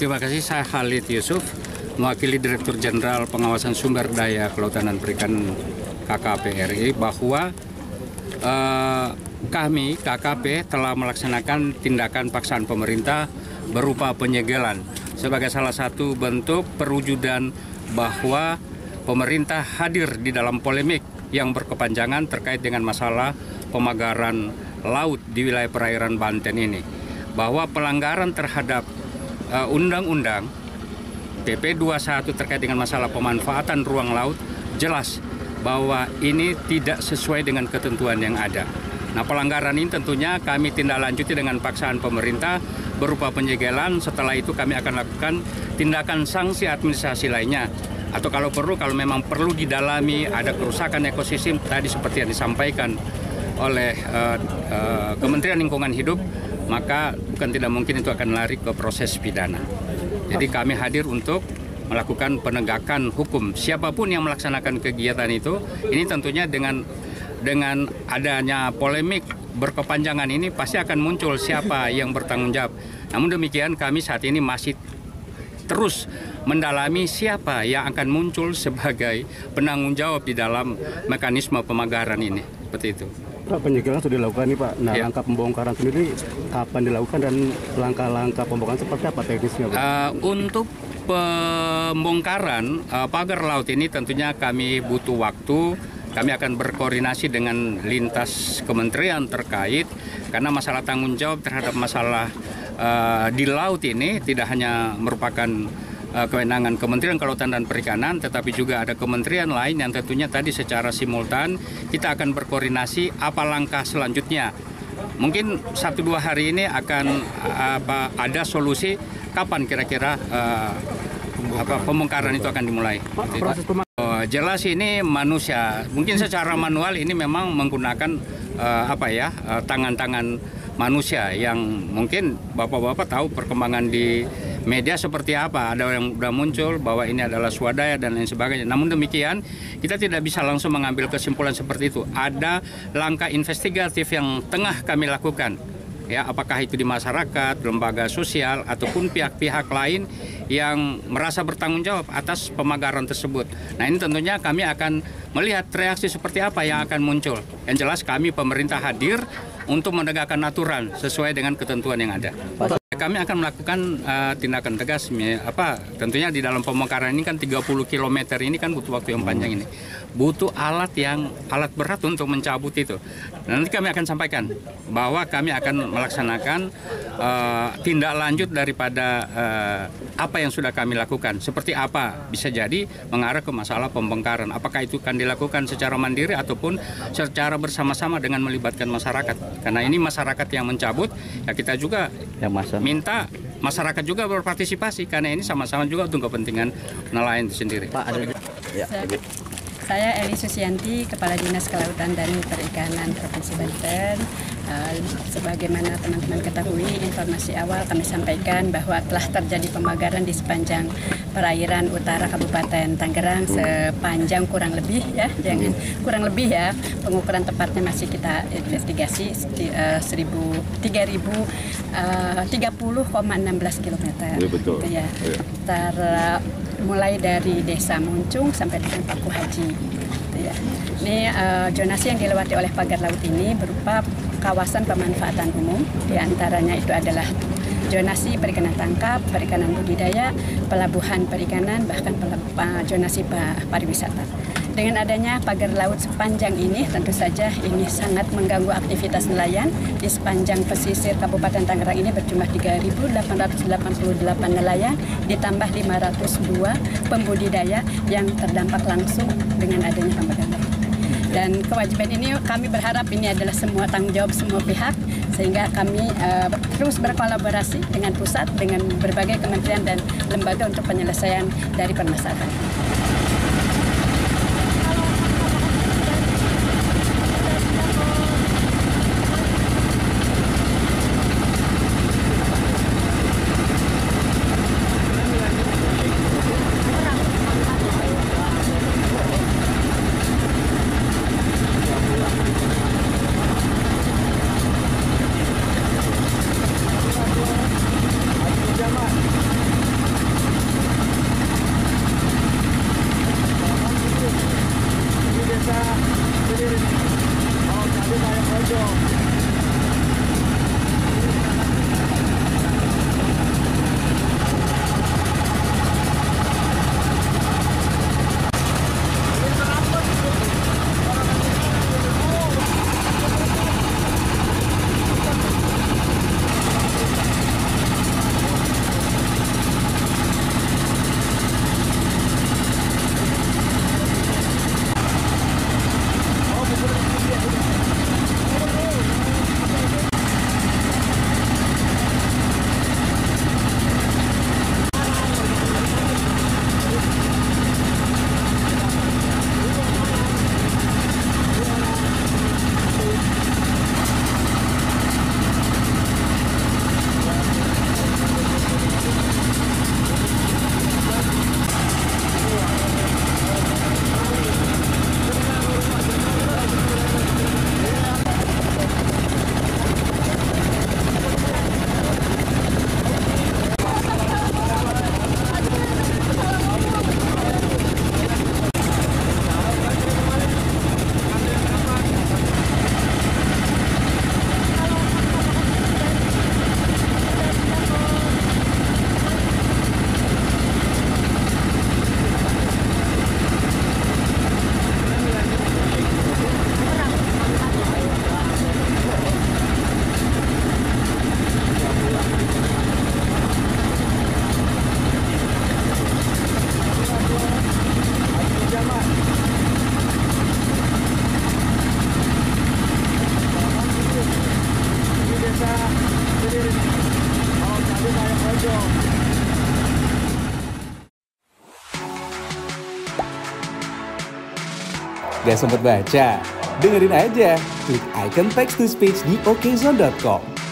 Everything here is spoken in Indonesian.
terima kasih. Saya Khalid Yusuf, mewakili Direktur Jenderal Pengawasan Sumber Daya Kelautan dan Perikanan KKP RI, bahwa kami KKP telah melaksanakan tindakan paksaan pemerintah berupa penyegelan sebagai salah satu bentuk perwujudan bahwa pemerintah hadir di dalam polemik yang berkepanjangan terkait dengan masalah pemagaran laut di wilayah perairan Banten ini. Bahwa pelanggaran terhadap Undang-Undang PP 21 terkait dengan masalah pemanfaatan ruang laut jelas bahwa ini tidak sesuai dengan ketentuan yang ada. Nah, pelanggaran ini tentunya kami tindak lanjuti dengan paksaan pemerintah berupa penyegelan. Setelah itu kami akan lakukan tindakan sanksi administrasi lainnya. Atau kalau perlu, kalau memang perlu didalami, ada kerusakan ekosistem tadi seperti yang disampaikan oleh Kementerian Lingkungan Hidup, maka bukan tidak mungkin itu akan lari ke proses pidana. Jadi kami hadir untuk melakukan penegakan hukum. Siapapun yang melaksanakan kegiatan itu, ini tentunya dengan adanya polemik berkepanjangan ini pasti akan muncul siapa yang bertanggung jawab. Namun demikian kami saat ini masih terus mendalami siapa yang akan muncul sebagai penanggung jawab di dalam mekanisme pemagaran ini. Seperti itu. Pak, penyegelan sudah dilakukan nih Pak. Nah, ya. Langkah pembongkaran sendiri kapan dilakukan dan langkah-langkah pembongkaran seperti apa teknisnya Pak? Untuk pembongkaran pagar laut ini tentunya kami butuh waktu. Kami akan berkoordinasi dengan lintas kementerian terkait karena masalah tanggung jawab terhadap masalah di laut ini tidak hanya merupakan kewenangan Kementerian Kelautan dan Perikanan, tetapi juga ada kementerian lain yang tentunya tadi secara simultan kita akan berkoordinasi apa langkah selanjutnya. Mungkin 1-2 hari ini akan ada solusi kapan kira-kira pembongkaran itu akan dimulai. Jelas ini manusia, mungkin secara manual ini memang menggunakan tangan-tangan manusia yang mungkin bapak-bapak tahu perkembangan di media seperti apa. Ada yang sudah muncul bahwa ini adalah swadaya dan lain sebagainya. Namun demikian kita tidak bisa langsung mengambil kesimpulan seperti itu. Ada langkah investigatif yang tengah kami lakukan. Ya, apakah itu di masyarakat, lembaga sosial, ataupun pihak-pihak lain yang merasa bertanggung jawab atas pemagaran tersebut. Nah, ini tentunya kami akan melihat reaksi seperti apa yang akan muncul. Yang jelas kami pemerintah hadir untuk menegakkan aturan sesuai dengan ketentuan yang ada. Kami akan melakukan tindakan tegas, tentunya di dalam pembongkaran ini kan 30 km ini kan butuh waktu yang panjang ini. Butuh alat berat untuk mencabut itu. Nanti kami akan sampaikan bahwa kami akan melaksanakan tindak lanjut daripada apa yang sudah kami lakukan. Seperti apa bisa jadi mengarah ke masalah pembongkaran. Apakah itu akan dilakukan secara mandiri ataupun secara bersama-sama dengan melibatkan masyarakat. Karena ini masyarakat yang mencabut, ya kita juga minta masyarakat juga berpartisipasi karena ini sama-sama juga untuk kepentingan nelayan itu sendiri. Pak, ada ya. Saya Eli Susianti, Kepala Dinas Kelautan dan Perikanan Provinsi Banten. Sebagaimana teman-teman ketahui, informasi awal kami sampaikan bahwa telah terjadi pemagaran di sepanjang perairan utara Kabupaten Tangerang sepanjang kurang lebih ya, pengukuran tepatnya masih kita investigasi 30,16 km. Betul. Gitu ya. Mulai dari Desa Muncung sampai dengan Paku Haji. Gitu ya. Ini zonasi yang dilewati oleh pagar laut ini berupa kawasan pemanfaatan umum, diantaranya itu adalah zonasi perikanan tangkap, perikanan budidaya, pelabuhan perikanan, bahkan zonasi pariwisata. Dengan adanya pagar laut sepanjang ini, tentu saja ini sangat mengganggu aktivitas nelayan. Di sepanjang pesisir Kabupaten Tangerang ini berjumlah 3.888 nelayan, ditambah 502 pembudidaya yang terdampak langsung dengan adanya pagar laut. Dan kewajiban ini kami berharap ini adalah semua tanggung jawab semua pihak, sehingga kami terus berkolaborasi dengan pusat, dengan berbagai kementerian dan lembaga untuk penyelesaian dari permasalahan. Gak sempet baca? Dengerin aja, klik icon text to speech di okezone.com.